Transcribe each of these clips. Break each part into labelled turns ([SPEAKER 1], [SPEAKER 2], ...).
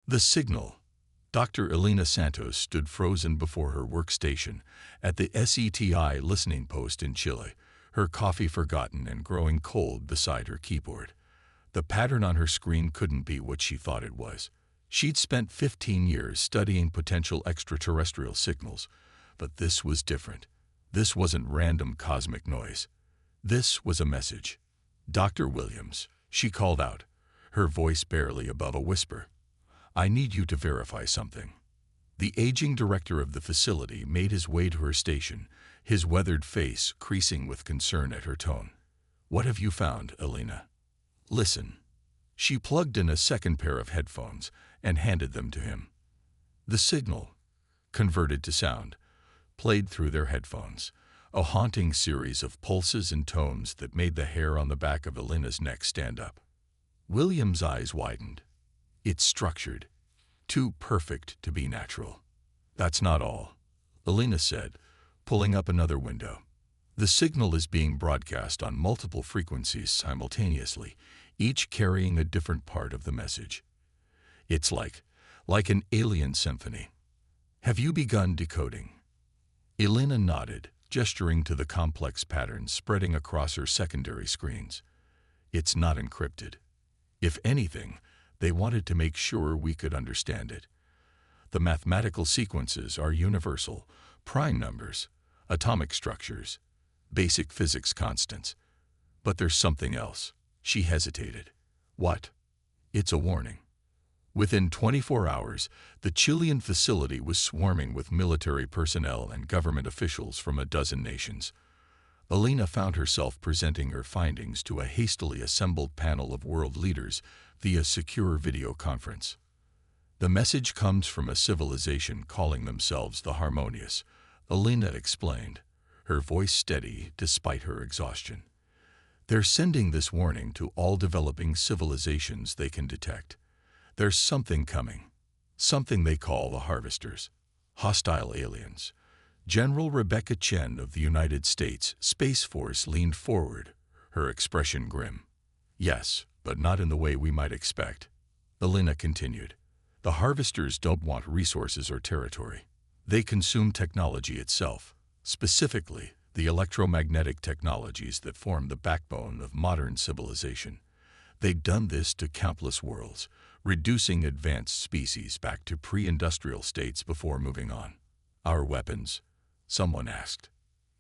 [SPEAKER 1] The signal. Dr. Elena Santos stood frozen before her workstation at the SETI listening post in Chile, her coffee forgotten and growing cold beside her keyboard. The pattern on her screen couldn't be what she thought it was. She'd spent 15 years studying potential extraterrestrial signals, but this was different. This wasn't random cosmic noise. This was a message. "Dr. Williams," she called out, her voice barely above a whisper. "I need you to verify something." The aging director of the facility made his way to her station, his weathered face creasing with concern at her tone. "What have you found, Elena?" "Listen." She plugged in a second pair of headphones and handed them to him. The signal, converted to sound, played through their headphones, a haunting series of pulses and tones that made the hair on the back of Elena's neck stand up. William's eyes widened. "It's structured. Too perfect to be natural." "That's not all," Elena said, pulling up another window. "The signal is being broadcast on multiple frequencies simultaneously, each carrying a different part of the message. It's like an alien symphony. Have you begun decoding?" Elena nodded, gesturing to the complex patterns spreading across her secondary screens. "It's not encrypted. If anything, they wanted to make sure we could understand it. The mathematical sequences are universal, prime numbers, atomic structures, basic physics constants. But there's something else." She hesitated. "What?" "It's a warning." Within 24 hours, the Chilean facility was swarming with military personnel and government officials from a dozen nations. Elena found herself presenting her findings to a hastily assembled panel of world leaders via secure video conference. "The message comes from a civilization calling themselves the Harmonious," Elena explained, her voice steady despite her exhaustion. "They're sending this warning to all developing civilizations they can detect. There's something coming, something they call the Harvesters, hostile aliens." General Rebecca Chen of the United States Space Force leaned forward, her expression grim. "Yes, but not in the way we might expect," Elena continued. "The Harvesters don't want resources or territory. They consume technology itself, specifically the electromagnetic technologies that form the backbone of modern civilization. They've done this to countless worlds, reducing advanced species back to pre-industrial states before moving on." "Our weapons?" someone asked.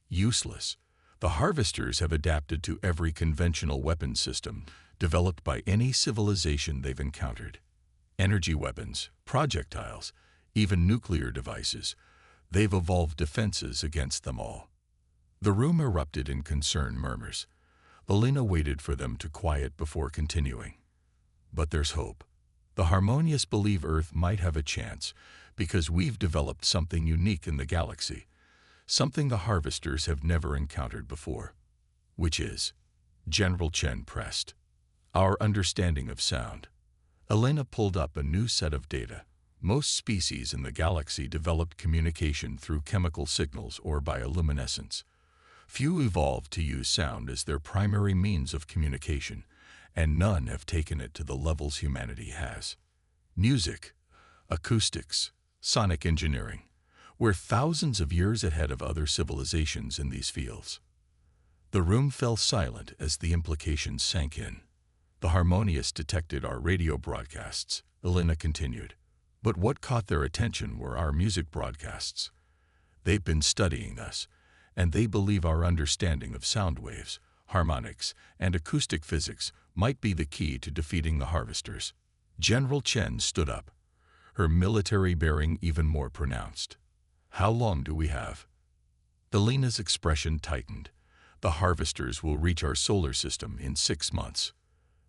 [SPEAKER 1] "Useless. The Harvesters have adapted to every conventional weapon system developed by any civilization they've encountered. Energy weapons, projectiles, even nuclear devices. They've evolved defenses against them all." The room erupted in concerned murmurs. Elena waited for them to quiet before continuing. "But there's hope. The Harmonious believe Earth might have a chance because we've developed something unique in the galaxy, something the Harvesters have never encountered before." "Which is?" General Chen pressed. "Our understanding of sound." Elena pulled up a new set of data. Most species in the galaxy developed communication through chemical signals or bioluminescence. Few evolved to use sound as their primary means of communication, and none have taken it to the levels humanity has. Music, acoustics, sonic engineering. We're thousands of years ahead of other civilizations in these fields. The room fell silent as the implications sank in. "The Harmonious detected our radio broadcasts," Elena continued. "But what caught their attention were our music broadcasts. They've been studying us, and they believe our understanding of sound waves, harmonics, and acoustic physics might be the key to defeating the Harvesters." General Chen stood up, her military bearing even more pronounced. "How long do we have?" Elena's expression tightened. "The Harvesters will reach our solar system in 6 months.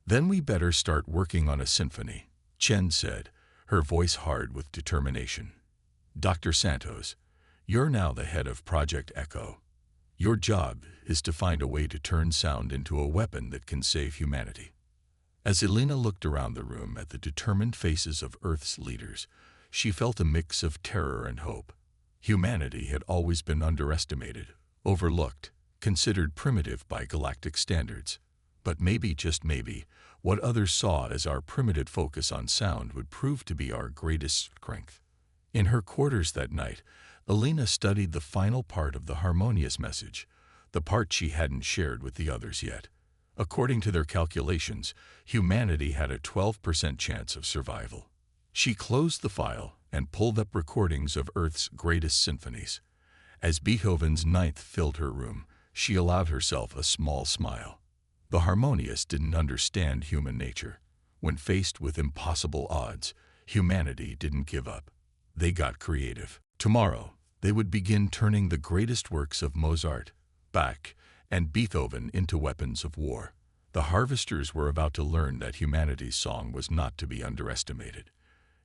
[SPEAKER 1] Then we better start working on a symphony," Chen said, her voice hard with determination. "Dr. Santos, you're now the head of Project Echo. Your job is to find a way to turn sound into a weapon that can save humanity." As Elena looked around the room at the determined faces of Earth's leaders, she felt a mix of terror and hope. Humanity had always been underestimated, overlooked, considered primitive by galactic standards. But maybe, just maybe, What others saw as our primitive focus on sound would prove to be our greatest strength. In her quarters that night, Alina studied the final part of the harmonious message, the part she hadn't shared with the others yet. According to their calculations, humanity had a 12% chance of survival. She closed the file and pulled up recordings of Earth's greatest symphonies. As Beethoven's Ninth filled her room, she allowed herself a small smile. The harmonious didn't understand human nature. When faced with impossible odds, humanity didn't give up. They got creative. Tomorrow, they would begin turning the greatest works of Mozart, Bach, and Beethoven into weapons of war. The harvesters were about to learn that humanity's song was not to be underestimated.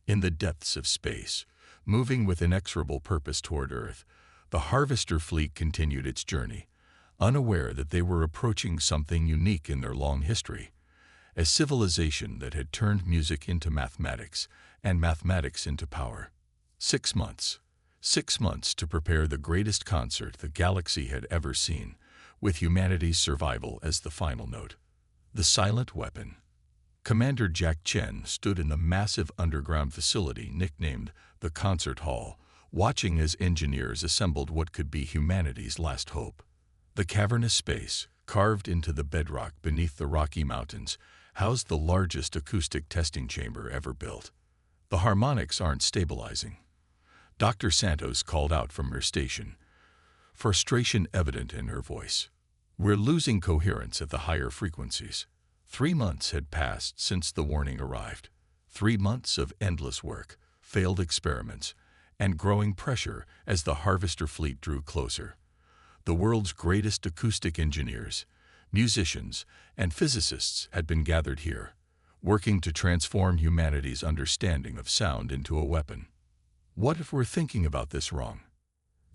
[SPEAKER 1] In the depths of space, moving with inexorable purpose toward Earth, the harvester fleet continued its journey, unaware that they were approaching something unique in their long history, a civilization that had turned music into mathematics and mathematics into power. 6 months. 6 months to prepare the greatest concert the galaxy had ever seen, with humanity's survival as the final note. The silent weapon. Commander Jack Chen stood in the massive underground facility nicknamed the Concert Hall, watching as engineers assembled what could be humanity's last hope. The cavernous space, carved into the bedrock beneath the Rocky Mountains, housed the largest acoustic testing chamber ever built. The harmonics aren't stabilizing. Dr. Santos called out from her station, frustration evident in her voice. We're losing coherence at the higher frequencies. 3 months had passed since the warning arrived. 3 months of endless work, failed experiments, and growing pressure as the harvester fleet drew closer. The world's greatest acoustic engineers, musicians, and physicists had been gathered here, working to transform humanity's understanding of sound into a weapon. What if we're thinking about this wrong?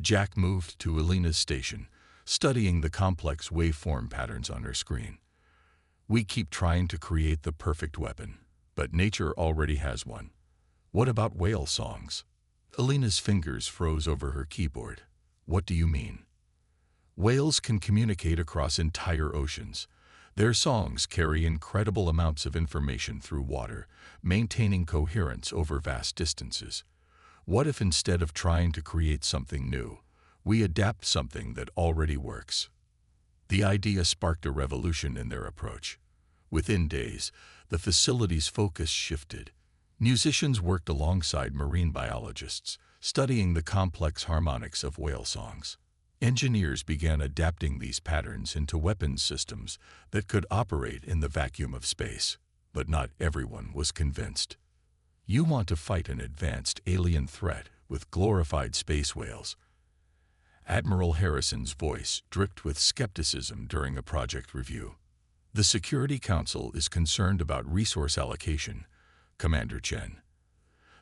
[SPEAKER 1] Jack moved to Alina's station, studying the complex waveform patterns on her screen. We keep trying to create the perfect weapon, but nature already has one. What about whale songs? Alina's fingers froze over her keyboard. What do you mean? Whales can communicate across entire oceans. Their songs carry incredible amounts of information through water, maintaining coherence over vast distances. What if instead of trying to create something new, we adapt something that already works? The idea sparked a revolution in their approach. Within days, the facility's focus shifted. Musicians worked alongside marine biologists, studying the complex harmonics of whale songs. Engineers began adapting these patterns into weapons systems that could operate in the vacuum of space. But not everyone was convinced. You want to fight an advanced alien threat with glorified space whales. Admiral Harrison's voice dripped with skepticism during a project review. The Security Council is concerned about resource allocation, Commander Chen.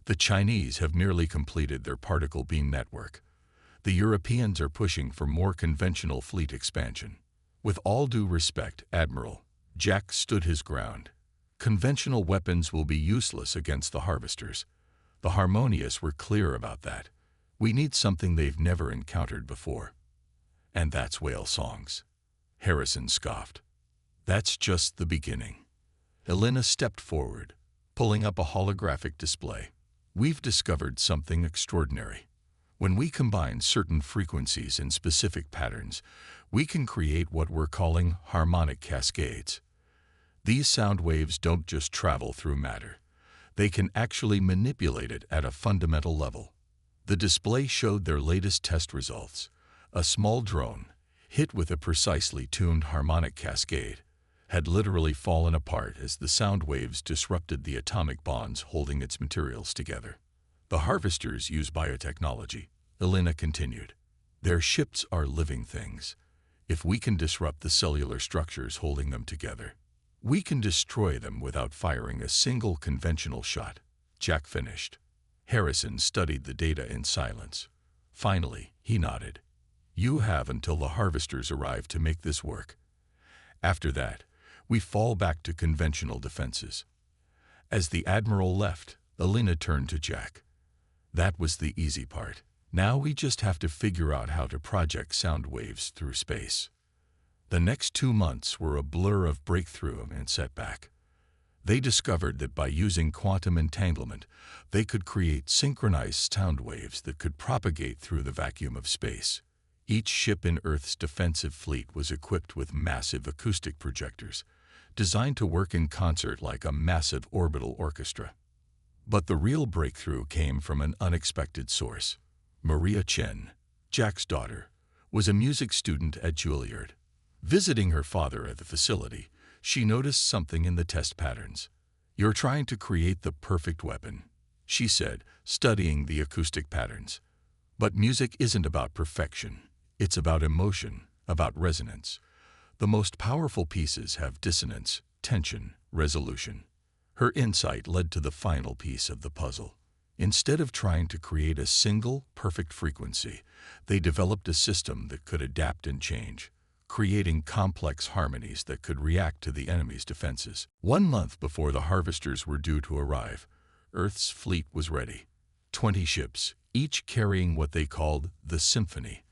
[SPEAKER 1] The Chinese have nearly completed their particle beam network. The Europeans are pushing for more conventional fleet expansion. With all due respect, Admiral, Jack stood his ground. Conventional weapons will be useless against the harvesters. The harmonious were clear about that. We need something they've never encountered before. And that's whale songs. Harrison scoffed. That's just the beginning. Alina stepped forward, pulling up a holographic display. We've discovered something extraordinary. When we combine certain frequencies in specific patterns, we can create what we're calling harmonic cascades. These sound waves don't just travel through matter. They can actually manipulate it at a fundamental level. The display showed their latest test results. A small drone, hit with a precisely tuned harmonic cascade, had literally fallen apart as the sound waves disrupted the atomic bonds holding its materials together. The harvesters use biotechnology, Alina continued. Their ships are living things. If we can disrupt the cellular structures holding them together, we can destroy them without firing a single conventional shot. Jack finished. Harrison studied the data in silence. Finally, he nodded. You have until the harvesters arrive to make this work. After that, we fall back to conventional defenses. As the Admiral left, Alina turned to Jack. That was the easy part. Now we just have to figure out how to project sound waves through space. The next 2 months were a blur of breakthrough and setback. They discovered that by using quantum entanglement, they could create synchronized sound waves that could propagate through the vacuum of space. Each ship in Earth's defensive fleet was equipped with massive acoustic projectors, designed to work in concert like a massive orbital orchestra. But the real breakthrough came from an unexpected source. Maria Chen, Jack's daughter, was a music student at Juilliard. Visiting her father at the facility, she noticed something in the test patterns. "You're trying to create the perfect weapon," she said, studying the acoustic patterns. "But music isn't about perfection. It's about emotion, about resonance. The most powerful pieces have dissonance, tension, resolution." Her insight led to the final piece of the puzzle. Instead of trying to create a single, perfect frequency, they developed a system that could adapt and change, creating complex harmonies that could react to the enemy's defenses. 1 month before the harvesters were due to arrive, Earth's fleet was ready. 20 ships, each carrying what they called the Symphony,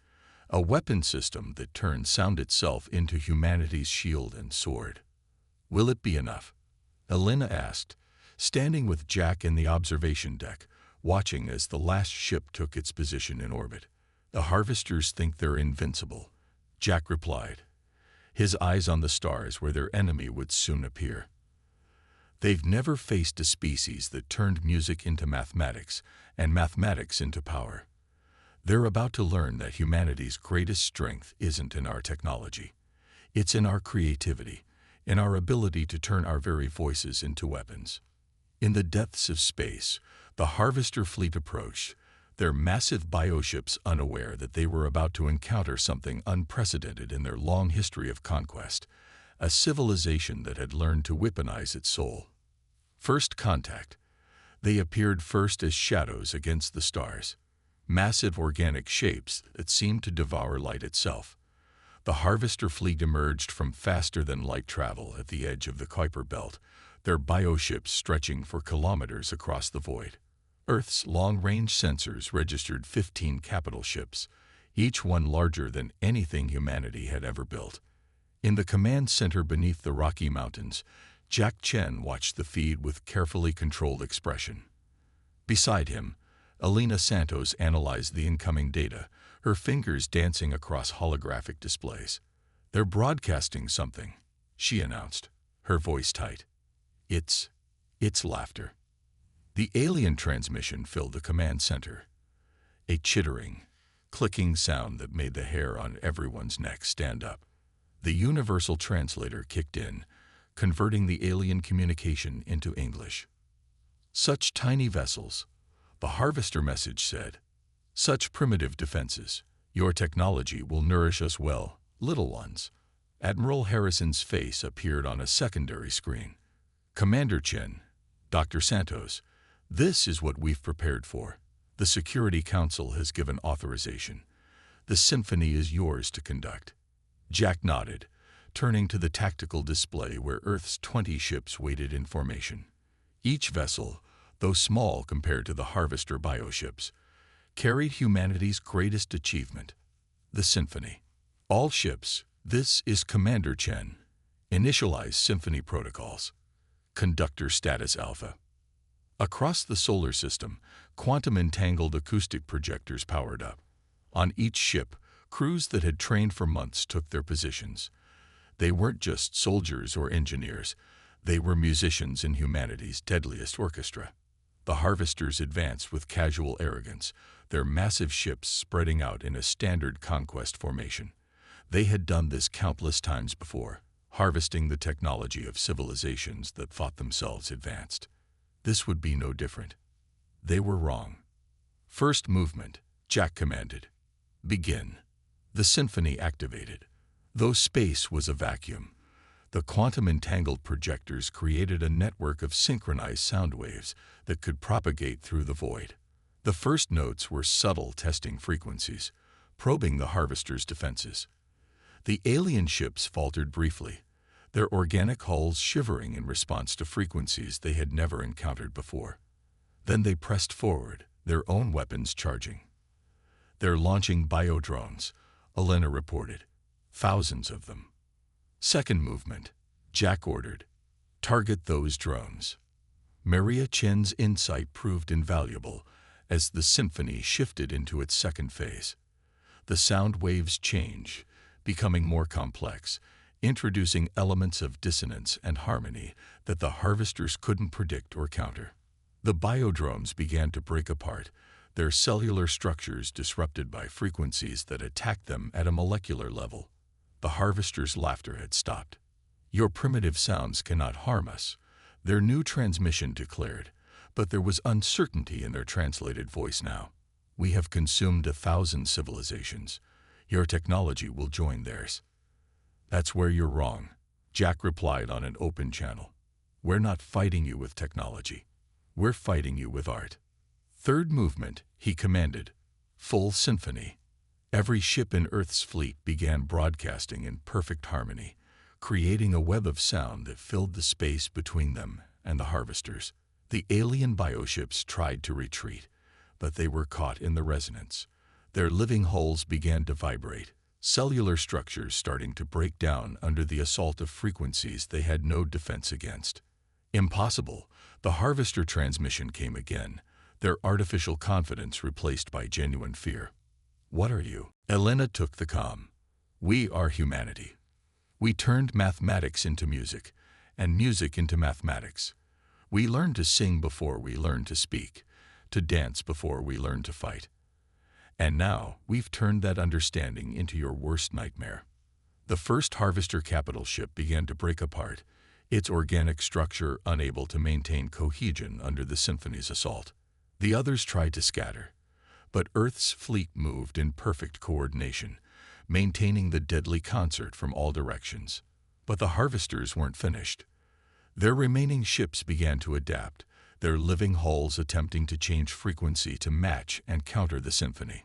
[SPEAKER 1] a weapon system that turned sound itself into humanity's shield and sword. "Will it be enough?" Elena asked, standing with Jack in the observation deck, watching as the last ship took its position in orbit. "The harvesters think they're invincible," Jack replied, his eyes on the stars where their enemy would soon appear. "They've never faced a species that turned music into mathematics and mathematics into power. They're about to learn that humanity's greatest strength isn't in our technology. It's in our creativity, in our ability to turn our very voices into weapons." In the depths of space, the harvester fleet approached, their massive bioships unaware that they were about to encounter something unprecedented in their long history of conquest, a civilization that had learned to weaponize its soul. First contact. They appeared first as shadows against the stars, massive organic shapes that seemed to devour light itself. The harvester fleet emerged from faster-than-light travel at the edge of the Kuiper Belt, their bioships stretching for kilometers across the void. Earth's long-range sensors registered 15 capital ships, each one larger than anything humanity had ever built. In the command center beneath the Rocky Mountains, Jack Chen watched the feed with carefully controlled expression. Beside him, Elena Santos analyzed the incoming data, her fingers dancing across holographic displays. "They're broadcasting something," she announced, her voice tight. It's laughter." The alien transmission filled the command center, a chittering, clicking sound that made the hair on everyone's neck stand up. The universal translator kicked in, converting the alien communication into English. "Such tiny vessels," the harvester message said. "Such primitive defenses. Your technology will nourish us well, little ones." Admiral Harrison's face appeared on a secondary screen. "Commander Chen, Dr. Santos, this is what we've prepared for. The Security Council has given authorization. The symphony is yours to conduct." Jack nodded, turning to the tactical display where Earth's 20 ships waited in formation. Each vessel, though small compared to the harvester bioships, carried humanity's greatest achievement, the symphony. "All ships, this is Commander Chen. Initialize symphony protocols. Conductor status alpha." Across the solar system, quantum-entangled acoustic projectors powered up. On each ship, crews that had trained for months took their positions. They weren't just soldiers or engineers. They were musicians in humanity's deadliest orchestra. The harvesters advanced with casual arrogance, their massive ships spreading out in a standard conquest formation. They had done this countless times before, harvesting the technology of civilizations that thought themselves advanced. This would be no different. They were wrong. "First movement," Jack commanded. "Begin." The symphony activated. Though space was a vacuum, the quantum-entangled projectors created a network of synchronized sound waves that could propagate through the void. The first notes were subtle testing frequencies, probing the harvester's defenses. The alien ships faltered briefly, their organic hulls shivering in response to frequencies they had never encountered before. Then they pressed forward, their own weapons charging. "They're launching biodrones," Elena reported. "Thousands of them." "Second movement," Jack ordered. Target those drones. Maria Chen's insight proved invaluable as the symphony shifted into its second phase. The sound waves change, becoming more complex, introducing elements of dissonance and harmony that the harvesters couldn't predict or counter. The biodromes began to break apart, their cellular structures disrupted by frequencies that attacked them at a molecular level. The harvesters' laughter had stopped. "Your primitive sounds cannot harm us," their new transmission declared, but there was uncertainty in their translated voice now. "We have consumed 1,000 civilizations. Your technology will join theirs." "That's where you're wrong," Jack replied on an open channel. "We're not fighting you with technology. We're fighting you with art." Third movement, he commanded. Full symphony. Every ship in Earth's fleet began broadcasting in perfect harmony, creating a web of sound that filled the space between them and the harvesters. The alien bioships tried to retreat, but they were caught in the resonance. Their living hulls began to vibrate, cellular structures starting to break down under the assault of frequencies they had no defense against. Impossible. The harvester transmission came again, their artificial confidence replaced by genuine fear. "What are you?" Elena took the comm. "We are humanity. We turned mathematics into music, and music into mathematics. We learned to sing before we learned to speak, to dance before we learned to fight. And now we've turned that understanding into your worst nightmare." The first harvester capital ship began to break apart, its organic structure unable to maintain cohesion under the symphony's assault. The others tried to scatter, but Earth's fleet moved in perfect coordination, maintaining the deadly concert from all directions. But the harvesters weren't finished. Their remaining ships began to adapt, their living hulls attempting to change frequency to match and counter the symphony.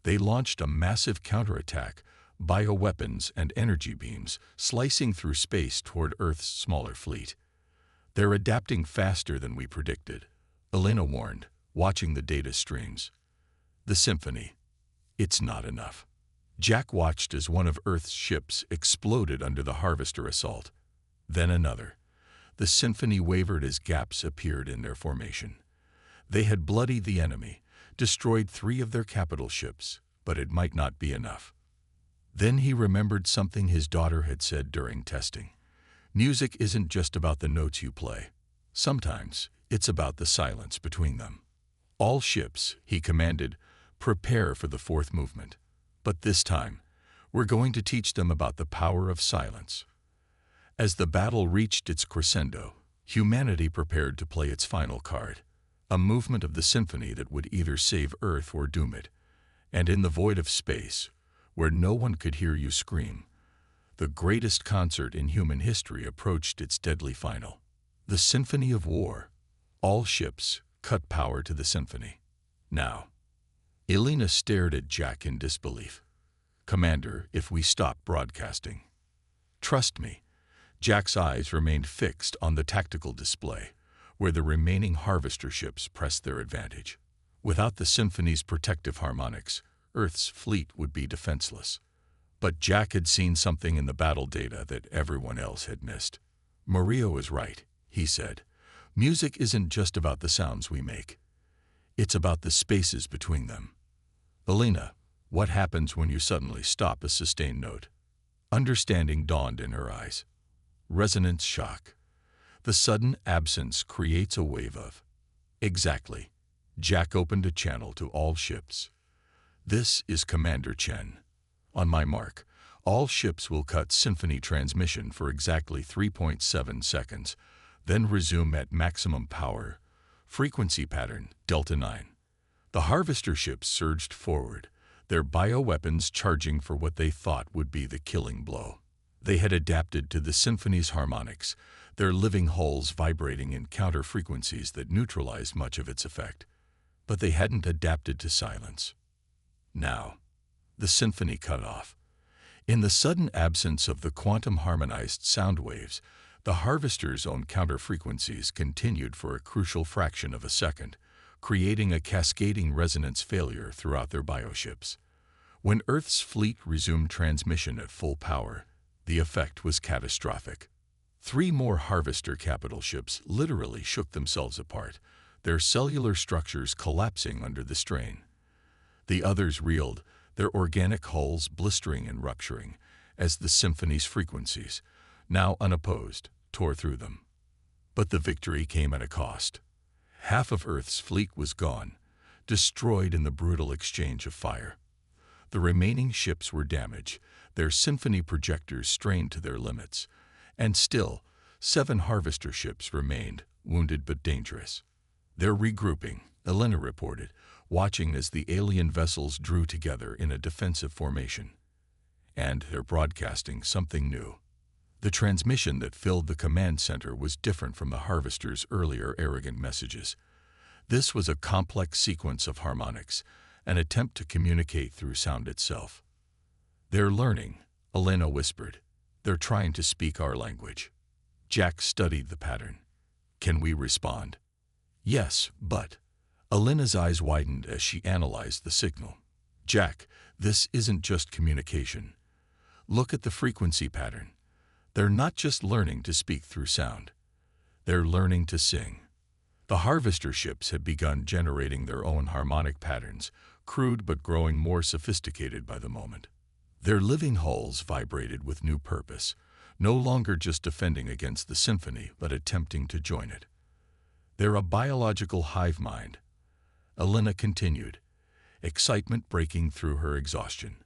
[SPEAKER 1] They launched a massive counterattack, bioweapons and energy beams slicing through space toward Earth's smaller fleet. "They're adapting faster than we predicted," Elena warned, watching the data streams. "The symphony. It's not enough." Jack watched as one of Earth's ships exploded under the harvester assault. Then another. The symphony wavered as gaps appeared in their formation. They had bloodied the enemy, destroyed 3 of their capital ships, but it might not be enough. Then he remembered something his daughter had said during testing. "Music isn't just about the notes you play. Sometimes it's about the silence between them." "All ships," he commanded, "prepare for the fourth movement. But this time, we're going to teach them about the power of silence." As the battle reached its crescendo, humanity prepared to play its final card, a movement of the symphony that would either save Earth or doom it. And in the void of space, where no one could hear you scream, the greatest concert in human history approached its deadly final. The Symphony of War. All ships cut power to the symphony. Now. Elena stared at Jack in disbelief. "Commander, if we stop broadcasting." "Trust me." Jack's eyes remained fixed on the tactical display, where the remaining harvester ships pressed their advantage. Without the symphony's protective harmonics, Earth's fleet would be defenseless. But Jack had seen something in the battle data that everyone else had missed. "Maria was right," he said. "Music isn't just about the sounds we make. It's about the spaces between them." "Elena, what happens when you suddenly stop a sustained note?" Understanding dawned in her eyes. "Resonance shock. The sudden absence creates a wave of—" "Exactly." Jack opened a channel to all ships. "This is Commander Chen. On my mark, all ships will cut symphony transmission for exactly 3.7 seconds, then resume at maximum power. Frequency pattern, Delta 9. The harvester ships surged forward, their bioweapons charging for what they thought would be the killing blow. They had adapted to the symphony's harmonics, their living hulls vibrating in counter frequencies that neutralized much of its effect. But they hadn't adapted to silence. Now, the symphony cut off. In the sudden absence of the quantum-harmonized sound waves, the harvester's own counter-frequencies continued for a crucial fraction of a second, creating a cascading resonance failure throughout their bioships. When Earth's fleet resumed transmission at full power, the effect was catastrophic. 3 more harvester capital ships literally shook themselves apart, their cellular structures collapsing under the strain. The others reeled, their organic hulls blistering and rupturing, as the symphony's frequencies, now unopposed, tore through them. But the victory came at a cost. Half of Earth's fleet was gone, destroyed in the brutal exchange of fire. The remaining ships were damaged, their symphony projectors strained to their limits, and still, 7 harvester ships remained, wounded but dangerous. They're regrouping, Elena reported, watching as the alien vessels drew together in a defensive formation. And they're broadcasting something new. The transmission that filled the command center was different from the harvester's earlier arrogant messages. This was a complex sequence of harmonics, an attempt to communicate through sound itself. "They're learning," Elena whispered. "They're trying to speak our language." Jack studied the pattern. "Can we respond?" "Yes, but..." Elena's eyes widened as she analyzed the signal. "Jack, this isn't just communication. Look at the frequency pattern. They're not just learning to speak through sound. They're learning to sing." The harvester ships had begun generating their own harmonic patterns, crude but growing more sophisticated by the moment. Their living hulls vibrated with new purpose, no longer just defending against the symphony but attempting to join it. "They're a biological hive mind," Elena continued, excitement breaking through her exhaustion.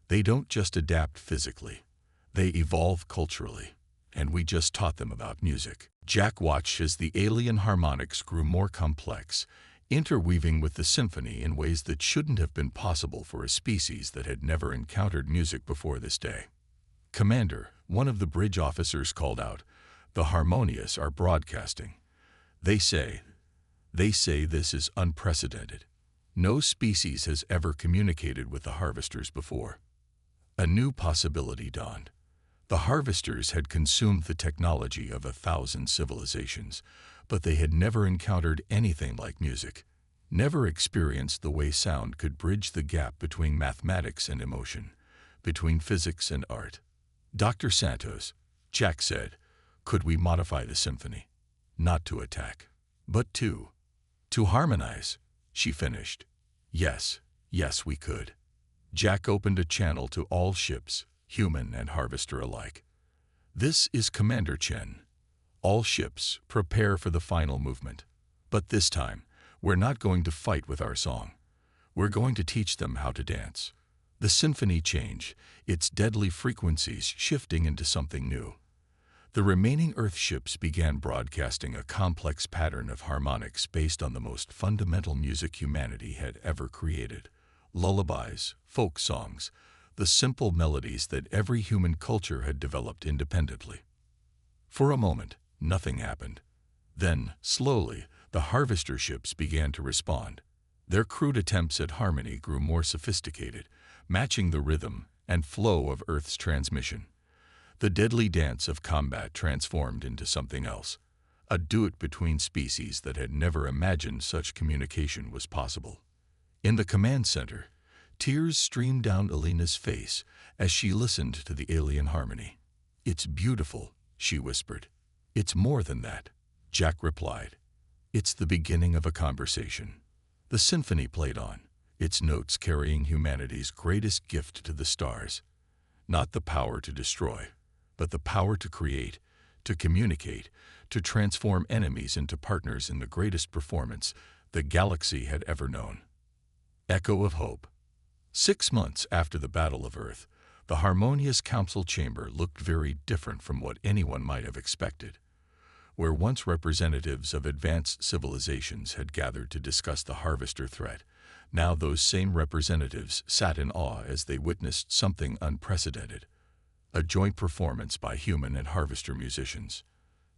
[SPEAKER 1] "They don't just adapt physically. They evolve culturally, and we just taught them about music." Jack watched as the alien harmonics grew more complex, interweaving with the symphony in ways that shouldn't have been possible for a species that had never encountered music before this day. "Commander," one of the bridge officers called out, "the Harmonious are broadcasting. They say this is unprecedented. No species has ever communicated with the harvesters before." A new possibility dawned. The harvesters had consumed the technology of 1,000 civilizations, but they had never encountered anything like music, never experienced the way sound could bridge the gap between mathematics and emotion, between physics and art. "Dr. Santos," Jack said, "could we modify the symphony? Not to attack, but to harmonize," she finished. Yes, we could." Jack opened a channel to all ships, human and harvester alike. "This is Commander Chen. All ships, prepare for the final movement. But this time, we're not going to fight with our song. We're going to teach them how to dance." The symphony changed, its deadly frequencies shifting into something new. The remaining Earth ships began broadcasting a complex pattern of harmonics based on the most fundamental music humanity had ever created. Lullabies, folk songs, the simple melodies that every human culture had developed independently. For a moment, nothing happened. Then, slowly, the harvester ships began to respond. Their crude attempts at harmony grew more sophisticated, matching the rhythm and flow of Earth's transmission. The deadly dance of combat transformed into something else, a duet between species that had never imagined such communication was possible. In the command center, tears streamed down Elena's face as she listened to the alien harmony. "It's beautiful," she whispered. "It's more than that," Jack replied. "It's the beginning of a conversation." The symphony played on, its notes carrying humanity's greatest gift to the stars. Not the power to destroy, but the power to create, to communicate, to transform enemies into partners in the greatest performance the galaxy had ever known. Echo of Hope. 6 months after the Battle of Earth, the Harmonious Council Chamber looked very different from what anyone might have expected. Where once representatives of advanced civilizations had gathered to discuss the harvester threat, now those same representatives sat in awe as they witnessed something unprecedented. A joint performance by human and harvester musicians.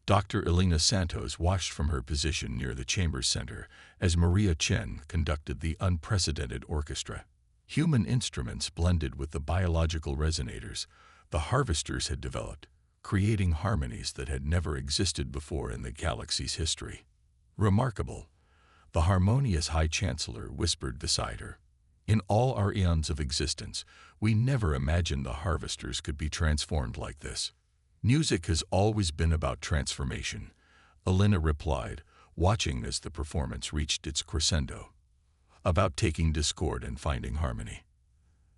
[SPEAKER 1] Dr. Elena Santos watched from her position near the chamber's center as Maria Chen conducted the unprecedented orchestra. Human instruments blended with the biological resonators the harvesters had developed, creating harmonies that had never existed before in the galaxy's history. "Remarkable," the harmonious High Chancellor whispered beside her. "In all our eons of existence, we never imagined the harvesters could be transformed like this." Music has always been about transformation, Elena replied, watching as the performance reached its crescendo. About taking discord and finding harmony.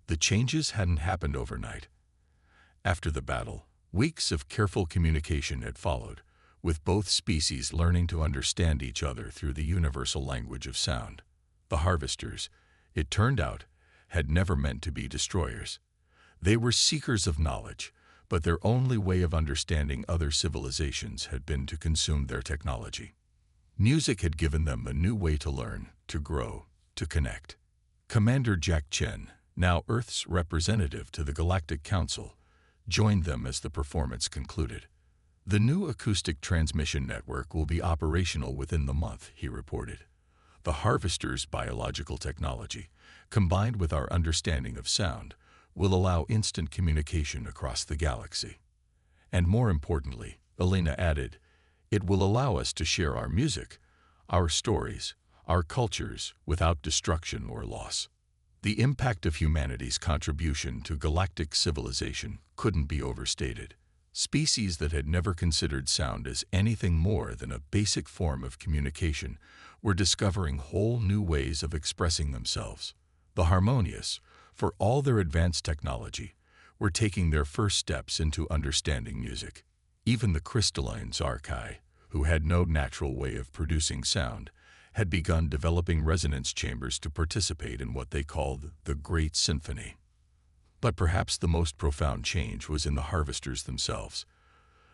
[SPEAKER 1] The changes hadn't happened overnight. After the battle, weeks of careful communication had followed, with both species learning to understand each other through the universal language of sound. The harvesters, it turned out, had never meant to be destroyers. They were seekers of knowledge, but their only way of understanding other civilizations had been to consume their technology. Music had given them a new way to learn, to grow, to connect. Commander Jack Chen, now Earth's representative to the Galactic Council, joined them as the performance concluded. The new acoustic transmission network will be operational within the month, he reported. The harvester's biological technology, combined with our understanding of sound, will allow instant communication across the galaxy. And more importantly, Elena added, it will allow us to share our music, our stories, our cultures without destruction or loss. The impact of humanity's contribution to galactic civilization couldn't be overstated. Species that had never considered sound as anything more than a basic form of communication were discovering whole new ways of expressing themselves. The harmonious, for all their advanced technology, were taking their first steps into understanding music. Even the crystalline Zarkai, who had no natural way of producing sound, had begun developing resonance chambers to participate in what they called the Great Symphony. But perhaps the most profound change was in the harvesters themselves.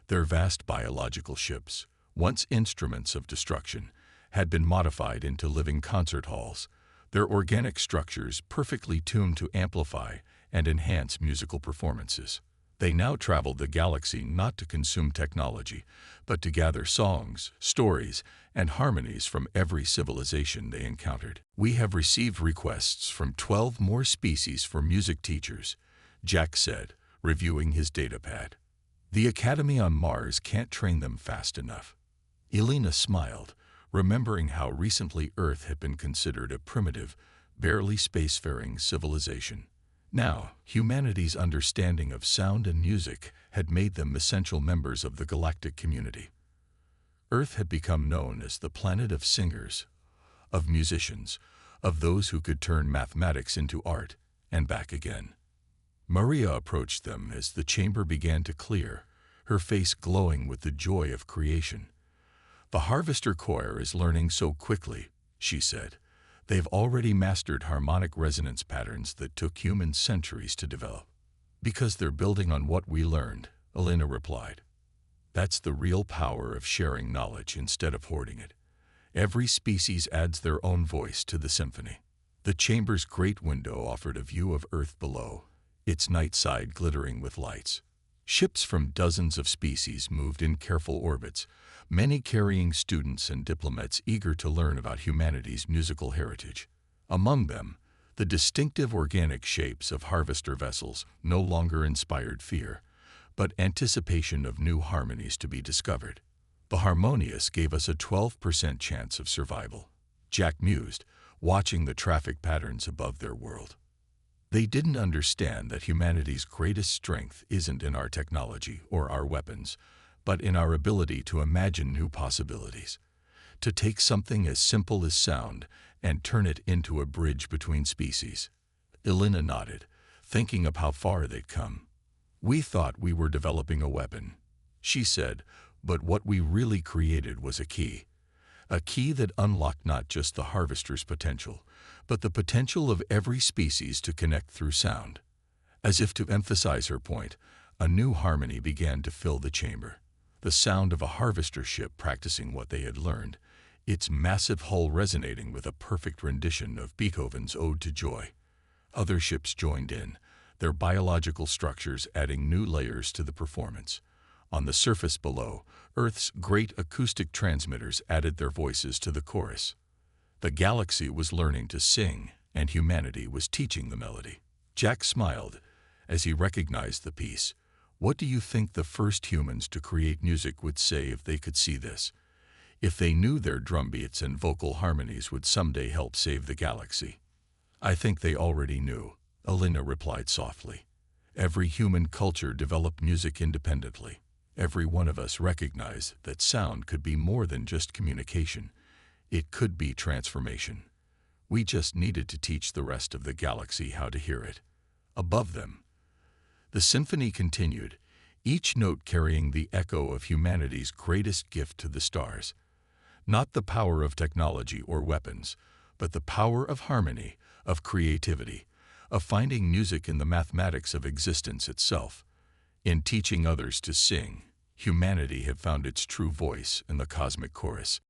[SPEAKER 1] Their vast biological ships, once instruments of destruction, had been modified into living concert halls, their organic structures perfectly tuned to amplify and enhance musical performances. They now traveled the galaxy not to consume technology, but to gather songs, stories, and harmonies from every civilization they encountered. We have received requests from 12 more species for music teachers, Jack said, reviewing his datapad. The Academy on Mars can't train them fast enough. Elena smiled, remembering how recently Earth had been considered a primitive, barely spacefaring civilization. Now, humanity's understanding of sound and music had made them essential members of the galactic community. Earth had become known as the planet of singers, of musicians, of those who could turn mathematics into art, and back again. Maria approached them as the chamber began to clear, her face glowing with the joy of creation. The Harvester Choir is learning so quickly, she said. They've already mastered harmonic resonance patterns that took humans centuries to develop. Because they're building on what we learned, Elena replied. That's the real power of sharing knowledge instead of hoarding it. Every species adds their own voice to the symphony. The chamber's great window offered a view of Earth below, its night side glittering with lights. Ships from dozens of species moved in careful orbits, many carrying students and diplomats eager to learn about humanity's musical heritage. Among them, the distinctive organic shapes of harvester vessels no longer inspired fear, but anticipation of new harmonies to be discovered. The harmonious gave us a 12% chance of survival, Jack mused, watching the traffic patterns above their world. They didn't understand that humanity's greatest strength isn't in our technology or our weapons, but in our ability to imagine new possibilities, to take something as simple as sound and turn it into a bridge between species. Elena nodded, thinking of how far they'd come. We thought we were developing a weapon, she said, but what we really created was a key that unlocked not just the harvester's potential, but the potential of every species to connect through sound. As if to emphasize her point, a new harmony began to fill the chamber. The sound of a harvester ship practicing what they had learned, its massive hull resonating with a perfect rendition of Beethoven's Ode to Joy. Other ships joined in, their biological structures adding new layers to the performance. On the surface below, Earth's great acoustic transmitters added their voices to the chorus. The galaxy was learning to sing, and humanity was teaching the melody. Jack smiled as he recognized the piece. What do you think the first humans to create music would say if they could see this? If they knew their drumbeats and vocal harmonies would someday help save the galaxy? I think they already knew, Elena replied softly. Every human culture developed music independently. Every one of us recognized that sound could be more than just communication. It could be transformation. We just needed to teach the rest of the galaxy how to hear it. Above them, the symphony continued, each note carrying the echo of humanity's greatest gift to the stars. Not the power of technology or weapons, but the power of harmony, of creativity, of finding music in the mathematics of existence itself. In teaching others to sing, humanity had found its true voice in the cosmic chorus.